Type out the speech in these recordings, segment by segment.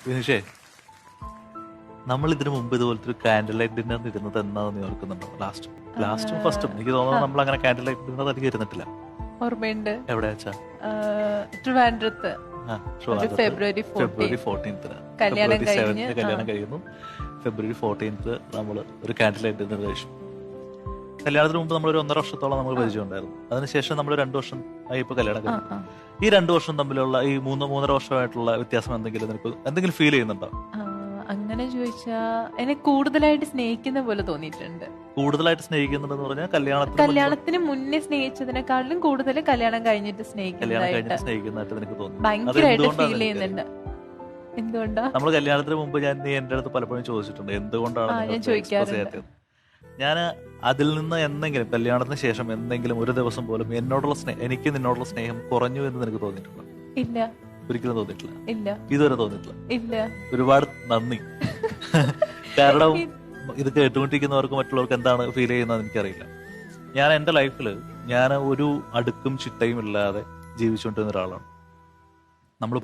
വിനുഷേ, നമ്മൾ ഇതിനു മുമ്പ് ഇതുപോലത്തെ ഒരു കാൻഡിൽ ലൈറ്റ് ഡിന്നർ ഇരുന്നത് എന്നാന്ന് ഓർക്കുന്നുണ്ടോ? ലാസ്റ്റും ഫസ്റ്റും എനിക്ക് തോന്നുന്നു നമ്മൾ അങ്ങനെ കാൻഡിൽ ലൈറ്റ് ഡിന്നർ അധികം ഇരുന്നിട്ടില്ല. ഓർമ്മയുണ്ട്. എവിടെയാ വെച്ചാ ട്രിവാൻഡ്രത്ത് ഫെബ്രുവരി 14th കല്യാണം കഴിയുന്നു. ഫെബ്രുവരി 14th നമ്മൾ ഒരു കാൻഡിൽ ലൈറ്റ് ഡിന്നർ കഴിച്ചു. കല്യാണത്തിന് മുമ്പ് നമ്മൾ ഒരു 1.5 വർഷത്തോളം നമ്മൾ പരിചയം ഉണ്ടായിരുന്നു. അതിനുശേഷം നമ്മൾ 2 വർഷം ആയി ഇപ്പൊ കല്യാണം കഴിഞ്ഞു. ഈ 2 വർഷം തമ്മിലുള്ള ഈ 3.5 വർഷമായിട്ടുള്ള വ്യത്യാസം എന്തെങ്കിലും ഫീൽ ചെയ്യുന്നുണ്ടോ? അങ്ങനെ ചോദിച്ചാ എന്നെ കൂടുതലായിട്ട് സ്നേഹിക്കുന്ന പോലെ തോന്നിയിട്ടുണ്ട്. കൂടുതലായിട്ട് സ്നേഹിക്കുന്നുണ്ടെന്ന് പറഞ്ഞാൽ കല്യാണത്തിന് മുന്നേ സ്നേഹിച്ചതിനെക്കാളും കൂടുതൽ കല്യാണം കഴിഞ്ഞിട്ട് സ്നേഹിക്കുന്നതായിട്ട് നിനക്ക് തോന്നുന്നു. ഭയങ്കരമായിട്ട് ഫീൽ ചെയ്യുന്നുണ്ട്. എന്തുകൊണ്ടാ? നമ്മൾ കല്യാണത്തിന് മുമ്പ് നീ എന്റെ അടുത്ത് പലപ്പോഴും ചോദിച്ചിട്ടുണ്ട് എന്തുകൊണ്ടാണ്. ഞാൻ അതിൽ നിന്ന് എന്തെങ്കിലും കല്യാണത്തിന് ശേഷം എന്തെങ്കിലും ഒരു ദിവസം പോലും എനിക്ക് നിന്നോടുള്ള സ്നേഹം കുറഞ്ഞു എന്ന് നിനക്ക് തോന്നിയിട്ടുണ്ടോ? ഇല്ല, ഒരിക്കലും തോന്നിയിട്ടില്ല. ഇല്ല, ഇതുവരെ തോന്നിയിട്ടില്ല. ഇല്ല. ഒരുപാട് നന്ദി. കാരണം ഇത് കേട്ടുകൊണ്ടിരിക്കുന്നവർക്ക് മറ്റുള്ളവർക്ക് എന്താണ് ഫീൽ ചെയ്യുന്നത് എനിക്കറിയില്ല. ഞാൻ എന്റെ ലൈഫിൽ ഞാൻ ഒരു അടുക്കും ചിട്ടയും ഇല്ലാതെ ജീവിച്ചുകൊണ്ടിരുന്ന ഒരാളാണ്. നമ്മൾ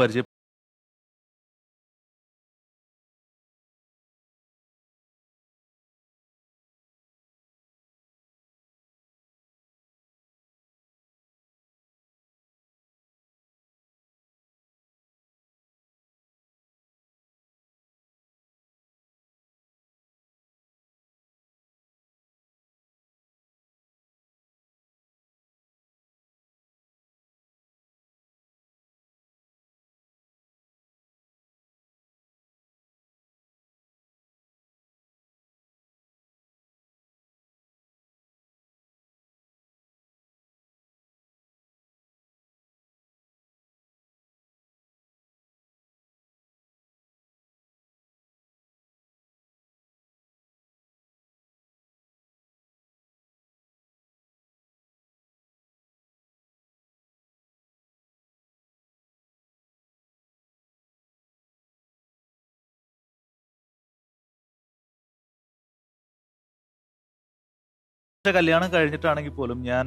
കല്യാണം കഴിഞ്ഞിട്ടാണെങ്കിൽ പോലും ഞാൻ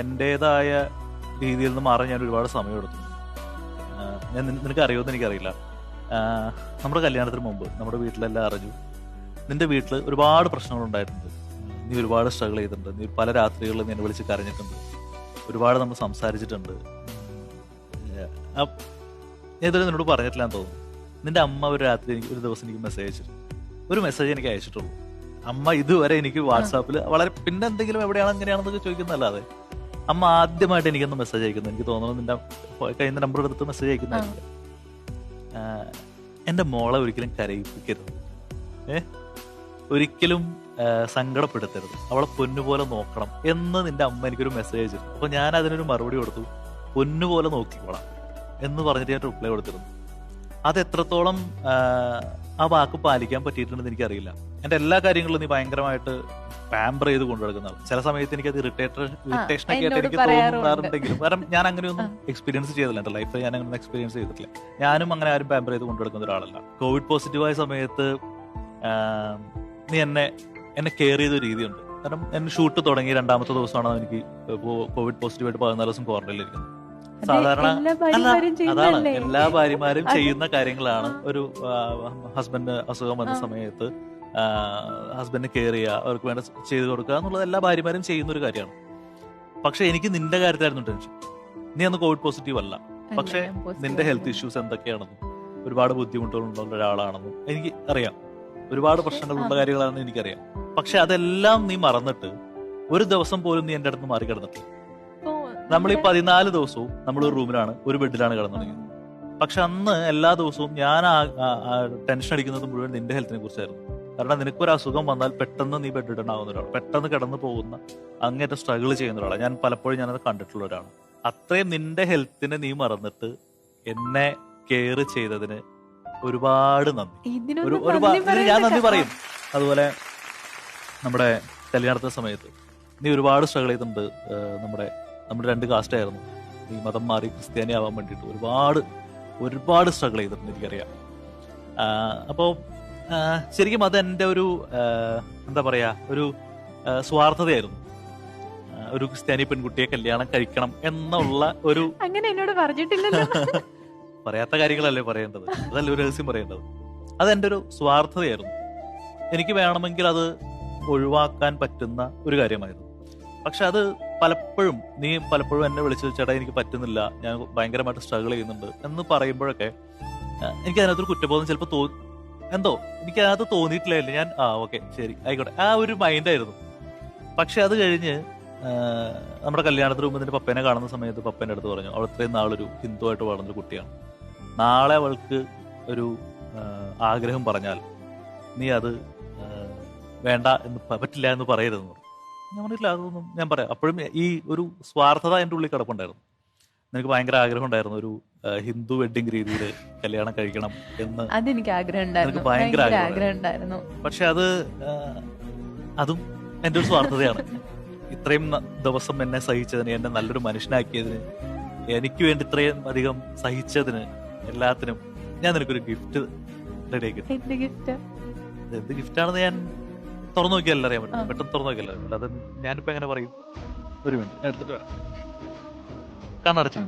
എന്റേതായ രീതിയിൽ നിന്ന് മാറാൻ ഞാൻ ഒരുപാട് സമയം എടുത്തു. നിനക്ക് അറിയുമെന്ന് എനിക്കറിയില്ല. നമ്മുടെ കല്യാണത്തിന് മുമ്പ് നമ്മുടെ വീട്ടിലെല്ലാം അറിഞ്ഞു. നിന്റെ വീട്ടിൽ ഒരുപാട് പ്രശ്നങ്ങൾ ഉണ്ടായിട്ടുണ്ട്. നീ ഒരുപാട് സ്ട്രഗിൾ ചെയ്തിട്ടുണ്ട്. നീ പല രാത്രികളിൽ നീ എന്നെ വിളിച്ച് കരഞ്ഞിട്ടുണ്ട്. ഒരുപാട് നമ്മൾ സംസാരിച്ചിട്ടുണ്ട്. ഞാൻ ഇതുവരെ നിന്നോട് പറഞ്ഞിട്ടില്ലാന്ന് തോന്നുന്നു. നിന്റെ അമ്മ ഒരു ദിവസം എനിക്ക് ഒരു മെസ്സേജ് എനിക്ക് അയച്ചിട്ടുള്ളൂ. അമ്മ ഇതുവരെ എനിക്ക് വാട്സാപ്പിൽ വളരെ പിന്നെ എന്തെങ്കിലും എവിടെയാണ് എങ്ങനെയാണെന്നൊക്കെ ചോദിക്കുന്നതല്ലാതെ അമ്മ ആദ്യമായിട്ട് എനിക്കൊന്ന് മെസ്സേജ് അയക്കുന്നു. എനിക്ക് തോന്നുന്നു നിന്റെ കഴിഞ്ഞ നമ്പർ എടുത്ത് മെസ്സേജ് അയക്കുന്നതായിരിക്കും. എന്റെ മോളെ ഒരിക്കലും കരയിപ്പിക്കരുത്, ഒരിക്കലും സങ്കടപ്പെടുത്തരുത്, അവളെ പൊന്നുപോലെ നോക്കണം എന്ന് നിന്റെ അമ്മ എനിക്കൊരു മെസ്സേജ് അയച്ചിരുന്നു. അപ്പൊ ഞാൻ അതിനൊരു മറുപടി കൊടുത്തു, പൊന്നുപോലെ നോക്കിക്കോളാം എന്ന് പറഞ്ഞിട്ട് ഞാൻ റിപ്ലൈ കൊടുത്തിരുന്നു. അത് എത്രത്തോളം ആ വാക്ക് പാലിക്കാൻ പറ്റിയിട്ടുണ്ടെന്ന് എനിക്കറിയില്ല. എന്റെ എല്ലാ കാര്യങ്ങളും നീ ഭയങ്കരമായിട്ട് പാമ്പർ ചെയ്ത് കൊണ്ടുനടക്കുന്നതാണ്. ചില സമയത്ത് എനിക്കത് ഇറിറ്റേഷൻ ഒക്കെ ആയിട്ട് എനിക്ക് തോന്നാറുണ്ടെങ്കിലും കാരണം ഞാൻ അങ്ങനെയൊന്നും എക്സ്പീരിയൻസ് ചെയ്തില്ല. എന്റെ ലൈഫിൽ ഞാൻ അങ്ങനെ എക്സ്പീരിയൻസ് ചെയ്തിട്ടില്ല. ഞാനും അങ്ങനെ ആരും പാമ്പർ ചെയ്ത് കൊണ്ടുനടക്കുന്ന ഒരാളല്ല. കോവിഡ് പോസിറ്റീവായ സമയത്ത് നീ എന്നെ കെയർ ചെയ്ത രീതിയുണ്ട്. കാരണം എന്നെ ഷൂട്ട് തുടങ്ങി 2ാമത്തെ ദിവസമാണ് എനിക്ക് കോവിഡ് പോസിറ്റീവായിട്ട് 14 ദിവസം ക്വാറന്റൈനിലിരിക്കുന്നത്. സാധാരണ അതാണ് എല്ലാ ഭാര്യമാരും ചെയ്യുന്ന കാര്യങ്ങളാണ്. ഒരു ഹസ്ബൻഡ് അസുഖം വന്ന സമയത്ത് ഹസ്ബൻഡിനെ കെയർ ചെയ്യുക, അവർക്ക് വേണ്ട ചെയ്തു കൊടുക്കുക എന്നുള്ളത് എല്ലാ ഭാര്യമാരും ചെയ്യുന്ന ഒരു കാര്യമാണ്. പക്ഷെ എനിക്ക് നിന്റെ കാര്യത്തിലായിരുന്നു ടെൻഷൻ. നീ അന്ന് കോവിഡ് പോസിറ്റീവ് അല്ല, പക്ഷെ നിന്റെ ഹെൽത്ത് ഇഷ്യൂസ് എന്തൊക്കെയാണെന്നും ഒരുപാട് ബുദ്ധിമുട്ടുകളുള്ള ഒരാളാണെന്നും എനിക്ക് അറിയാം. ഒരുപാട് പ്രശ്നങ്ങളുള്ള കാര്യങ്ങളാണെന്ന് എനിക്കറിയാം. പക്ഷെ അതെല്ലാം നീ മറന്നിട്ട് ഒരു ദിവസം പോലും നീ എന്റെ അടുത്ത് മാറി കിടന്നിട്ടില്ല. നമ്മൾ ഈ 14 ദിവസവും നമ്മൾ ഒരു റൂമിലാണ്, ഒരു ബെഡിലാണ് കിടന്നുറങ്ങിയത്. പക്ഷെ അന്ന് എല്ലാ ദിവസവും ഞാൻ ടെൻഷൻ അടിക്കുന്നത് മുഴുവൻ നിന്റെ ഹെൽത്തിനെ കുറിച്ചായിരുന്നു. കാരണം നിനക്കൊരു അസുഖം വന്നാൽ പെട്ടെന്ന് നീ ബെഡിടണാവുന്ന ഒരാൾ, പെട്ടെന്ന് കിടന്നു പോകുന്ന അങ്ങേറ്റം സ്ട്രഗിൾ ചെയ്യുന്ന ഒരാളാണ്. ഞാൻ പലപ്പോഴും ഞാനത് കണ്ടിട്ടുള്ള ഒരാളാണ്. അത്രയും നിന്റെ ഹെൽത്തിനെ നീ മറന്നിട്ട് എന്നെ കെയർ ചെയ്തതിന് ഒരുപാട് നന്ദി. ഞാൻ നന്ദി പറയും. അതുപോലെ നമ്മുടെ കല്യാണത്തെ സമയത്ത് നീ ഒരുപാട് സ്ട്രഗിൾ ചെയ്തിട്ടുണ്ട്. നമ്മുടെ 2 കാസ്റ്റ് ആയിരുന്നു. നീ മതം മാറി ക്രിസ്ത്യാനി ആവാൻ വേണ്ടിയിട്ട് ഒരുപാട് സ്ട്രഗിൾ ചെയ്തിട്ടുണ്ട്, എനിക്കറിയാം. അപ്പോൾ ശരിക്കും അത് എൻ്റെ ഒരു എന്താ പറയാ ഒരു സ്വാർത്ഥതയായിരുന്നു. ഒരു ക്രിസ്ത്യാനി പെൺകുട്ടിയെ കല്യാണം കഴിക്കണം എന്നുള്ള ഒരു അങ്ങനെ എന്നോട് പറഞ്ഞിട്ടില്ലല്ലോ. പറയാത്ത കാര്യങ്ങളല്ലേ പറയേണ്ടത്, അതല്ല ഒരു രഹസ്യം പറയേണ്ടത്. അതെന്റെ ഒരു സ്വാർത്ഥതയായിരുന്നു. എനിക്ക് വേണമെങ്കിൽ അത് ഒഴിവാക്കാൻ പറ്റുന്ന ഒരു കാര്യമായിരുന്നു. പക്ഷെ അത് നീ പലപ്പോഴും എന്നെ വിളിച്ചു ചേട്ടാ എനിക്ക് പറ്റുന്നില്ല, ഞാൻ ഭയങ്കരമായിട്ട് സ്ട്രഗിൾ ചെയ്യുന്നുണ്ട് എന്ന് പറയുമ്പോഴൊക്കെ എനിക്ക് അതിനകത്തൊരു കുറ്റബോധം ചിലപ്പോൾ എന്തോ എനിക്ക് അതിനകത്ത് തോന്നിയിട്ടില്ലായിരുന്നു. ഞാൻ ഓക്കെ ശരി ആയിക്കോട്ടെ ആ ഒരു മൈൻഡായിരുന്നു. പക്ഷെ അത് കഴിഞ്ഞ് നമ്മുടെ കല്യാണത്തിന് മുമ്പ് നിന്റെ പപ്പേനെ കാണുന്ന സമയത്ത് പപ്പേന്റെ അടുത്ത് പറഞ്ഞു, അവൾ ഇത്രയും നാളൊരു ഹിന്ദുവായിട്ട് വളർന്നൊരു കുട്ടിയാണ്, നാളെ അവൾക്ക് ഒരു ആഗ്രഹം പറഞ്ഞാൽ നീ അത് വേണ്ട എന്ന് പറ്റില്ല എന്ന് പറയരുതെന്ന് പറഞ്ഞു. ഞാൻ പറഞ്ഞില്ല, അതൊന്നും ഞാൻ പറയാം. അപ്പോഴും ഈ ഒരു സ്വാർത്ഥത എൻ്റെ ഉള്ളിൽ കിടപ്പുണ്ടായിരുന്നു. എനിക്ക് ഭയങ്കര ആഗ്രഹം ഉണ്ടായിരുന്നു ഒരു ഹിന്ദു വെഡിങ് രീതിയിൽ കല്യാണം കഴിക്കണം എന്ന്. അതെനിക്ക് ആഗ്രഹം ഉണ്ടായിരുന്നു, ഭയങ്കര ആഗ്രഹം ഉണ്ടായിരുന്നു. പക്ഷെ അതും എൻ്റെ ഒരു സ്വാർത്ഥതയാണ്. ഇത്രയും ദിവസം എന്നെ സഹിച്ചതിന്, എന്നെ നല്ലൊരു മനുഷ്യനാക്കിയതിന്, എനിക്ക് വേണ്ടി ഇത്രയും അധികം സഹിച്ചതിന്, എല്ലാത്തിനും ഞാൻ നിനക്കൊരു ഗിഫ്റ്റ് റെഡിയാക്കി. എന്ത് ഗിഫ്റ്റാണെന്ന് ഞാൻ തുറന്നു നോക്കിയല്ല അറിയാൻ പറ്റും, പെട്ടെന്ന് തുറന്നു നോക്കിയല്ല. അത് ഞാനിപ്പോ എങ്ങനെ പറയും? ഒരു മിനിറ്റ് ഞാൻ എടുത്തിട്ട് വരാം. കണ്ണടച്ചു.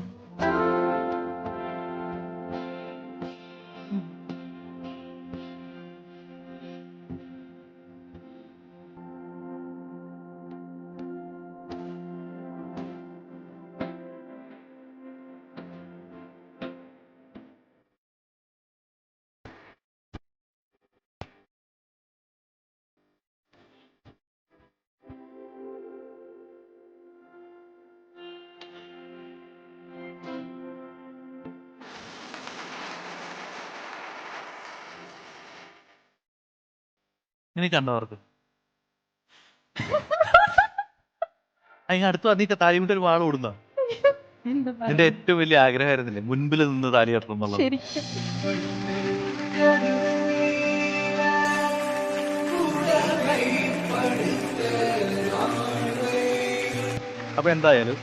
ഇനി കണ്ടവർക്ക് അടുത്ത് വന്നിട്ട് താലി വിട്ട് ഒരു വാള് ഓടുന്ന നിന്റെ ഏറ്റവും വലിയ ആഗ്രഹമായിരുന്നില്ലേ മുൻപിൽ നിന്ന് താലി കെട്ടണം എന്നുള്ളത്? അപ്പൊ എന്തായാലും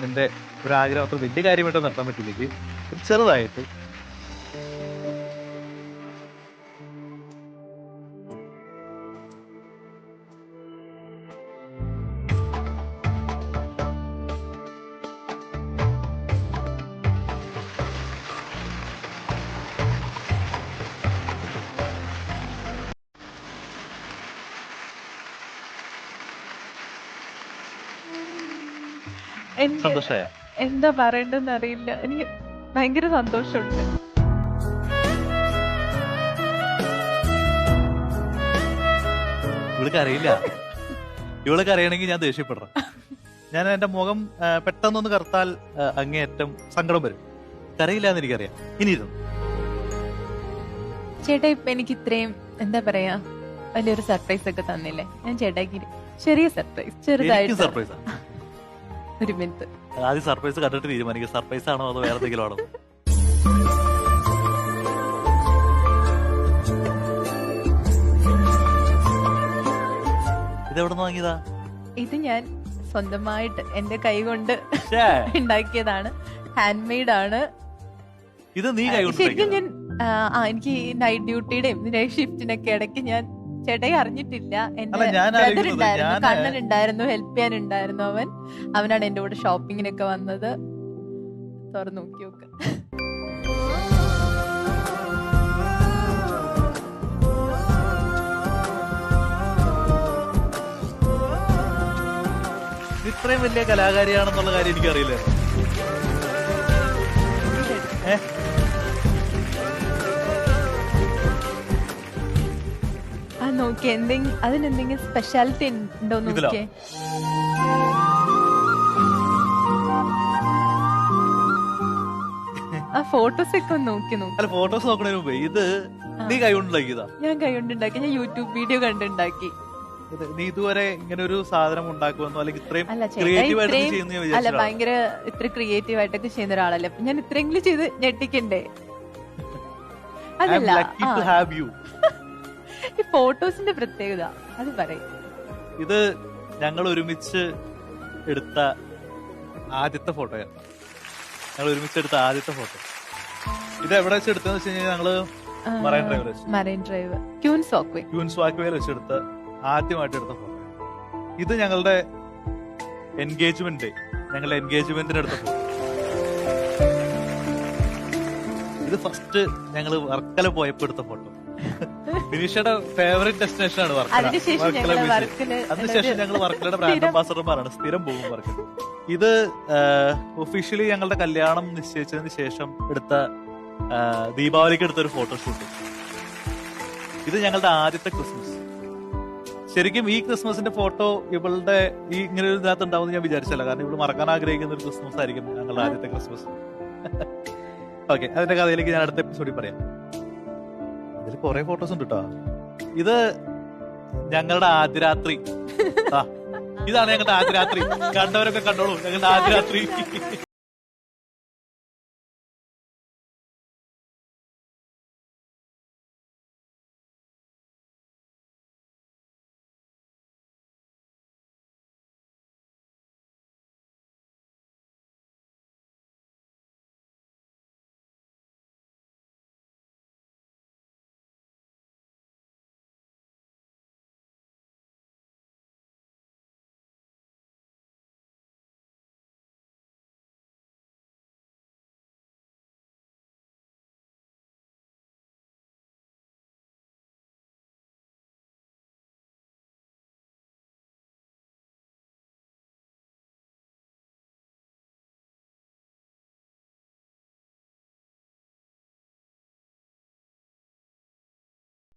നിന്റെ ഒരാഗ്രഹം അത്ര വലിയ കാര്യമായിട്ട് നടത്താൻ പറ്റില്ലെങ്കിൽ ചെറുതായിട്ട് സന്തോഷമായ എന്താ പറയണ്ടെന്ന് അറിയില്ല. എനിക്ക് ഭയങ്കര സന്തോഷമുണ്ട്. ഇവൾക്ക് അറിയില്ല. ഇവൾക്ക് അറിയണമെങ്കിൽ ഞാൻ ദേഷ്യപ്പെടണം. ഞാൻ എന്റെ മുഖം പെട്ടെന്നൊന്ന് കറുത്താൽ അങ്ങേയറ്റം സങ്കടം വരും. കരയില്ല എന്ന് എനിക്കറിയാം. ഇനിയിരുന്നു ചേട്ടാ ഇപ്പൊ എനിക്ക് ഇത്രയും എന്താ പറയാ വലിയൊരു സർപ്രൈസ് ഒക്കെ തന്നില്ലേ? ഞാൻ ചേട്ടാക്ക് ചെറിയ സർപ്രൈസ്, ചെറുതായിട്ട് സർപ്രൈസ്. ഒരു മിനിറ്റ് ആദ്യം സർപ്രൈസ് കണ്ടിട്ട് തീരുമാനിക്കുക, സർപ്രൈസ് ആണോ അതോ വേറെ എന്തെങ്കിലും ആണോ? ഇതെവിടെ നിന്ന് വാങ്ങിയതാ? ഇത് ഞാൻ സ്വന്തമായിട്ട് എന്റെ കൈ കൊണ്ട് ഉണ്ടാക്കിയതാണ്. ഹാൻഡ് മെയ്ഡ് ആണ്. ഇത് നീ കൈ കൊണ്ട്? ശരിക്കും ഞാൻ എനിക്ക് നൈറ്റ് ഡ്യൂട്ടിയുടെയും നൈറ്റ് ഷിഫ്റ്റിനൊക്കെ ഇടയ്ക്ക് ഞാൻ ചേട്ടായി അറിഞ്ഞിട്ടില്ല. എന്റെ ബ്രദർ ഉണ്ടായിരുന്നു, കണ്ണൻ ഉണ്ടായിരുന്നു, ഹെൽപ്പ് ചെയ്യാനുണ്ടായിരുന്നു. അവനാണ് എന്റെ കൂടെ ഷോപ്പിങ്ങിനൊക്കെ വന്നത്. തുറന്നു നോക്കി നോക്ക്. ഇത്രയും വലിയ കലാകാരിയാണെന്നുള്ള കാര്യം എനിക്കറിയില്ല. നോക്കി അതിനെന്തെങ്കിലും സ്പെഷ്യാലിറ്റി ഉണ്ടോ നോക്കിയേ. ആ ഫോട്ടോസ് ഒക്കെ ഒന്ന് നോക്കി. ഫോട്ടോസ് നോക്കണതിന് മുമ്പ് ഇത് നീ കൈ കൊണ്ടുണ്ടാക്കിയതാ? ഞാൻ കൈ കൊണ്ടുണ്ടാക്കി. ഞാൻ യൂട്യൂബ് വീഡിയോ കണ്ടുണ്ടാക്കി. നീ ഇതുവരെ ഇങ്ങനെ ഒരു സാധനം ഉണ്ടാക്കുമെന്നോ അല്ലെങ്കിൽ ഇത്രയും ക്രിയേറ്റീവ് ആയിട്ട് ചെയ്യുന്ന? അല്ല, ഭയങ്കര ഇത്ര ക്രിയേറ്റീവ് ആയിട്ടൊക്കെ ചെയ്യുന്ന ഒരാളല്ലേ. അപ്പൊ ഞാൻ ഇത്രയെങ്കിലും ചെയ്ത് ഞെട്ടിക്കണ്ടേ? അതല്ല ഈ ഫോട്ടോസിന്റെ പ്രത്യേകത അത് പറയും. ഇത് ഞങ്ങൾ ഒരുമിച്ച് എടുത്ത ആദ്യത്തെ ഫോട്ടോയാണ്. ഇത് എവിടെ വെച്ച് എടുത്തതെന്ന് വെച്ച് കഴിഞ്ഞാൽ ഞങ്ങള് മറൈൻ ഡ്രൈവ് ക്യൂൻസ് വാക്വേയിൽ വെച്ചെടുത്ത് ആദ്യമായിട്ട് എടുത്ത ഫോട്ടോ. ഇത് ഞങ്ങളുടെ എൻഗേജ്മെന്റിന് എടുത്ത ഫോട്ടോ. ഇത് ഫസ്റ്റ് ഞങ്ങള് വർക്കല പോയപ്പോ എടുത്ത ഫോട്ടോ. ബിനീഷയുടെ ഫേവറേറ്റ് ഡെസ്റ്റിനേഷൻ ആണ് വർക്കല. അതിനുശേഷം ഞങ്ങൾ വർക്കലയുടെ ബ്രാൻഡ് അംബാസഡർമാരാണ്, സ്ഥിരം പോകും വർക്കല. ഇത് ഒഫീഷ്യലി ഞങ്ങളുടെ കല്യാണം നിശ്ചയിച്ചതിന് ശേഷം എടുത്ത ദീപാവലിക്ക് എടുത്ത ഒരു ഫോട്ടോഷൂട്ട്. ഇത് ഞങ്ങളുടെ ആദ്യത്തെ ക്രിസ്മസ്. ശരിക്കും ഈ ക്രിസ്മസിന്റെ ഫോട്ടോ ഇവളുടെ ഈ ഇങ്ങനെ ഒരു ഇതിനകത്ത് ഉണ്ടാവും ഞാൻ വിചാരിച്ചല്ല. കാരണം ഇവള് മറക്കാൻ ആഗ്രഹിക്കുന്ന ഒരു ക്രിസ്മസ് ആയിരിക്കും ഞങ്ങളുടെ ആദ്യത്തെ ക്രിസ്മസ്. ഓക്കെ, അതിന്റെ കഥയിലേക്ക് ഞാൻ അടുത്ത എപ്പിസോഡിൽ പറയാം. ഇതിൽ കുറെ ഫോട്ടോസ് ഉണ്ട് കേട്ടോ. ഇത് ഞങ്ങളുടെ ആദ്യ രാത്രി. ഇതാണ് ഞങ്ങളുടെ ആദ്യ രാത്രി. കണ്ടവരൊക്കെ കണ്ടോളൂ, ഞങ്ങളുടെ ആദ്യ രാത്രി.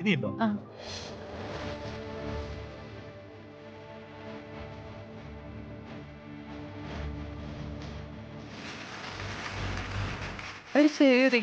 ഇനിയുണ്ടോ? ഒരു ചെറിയ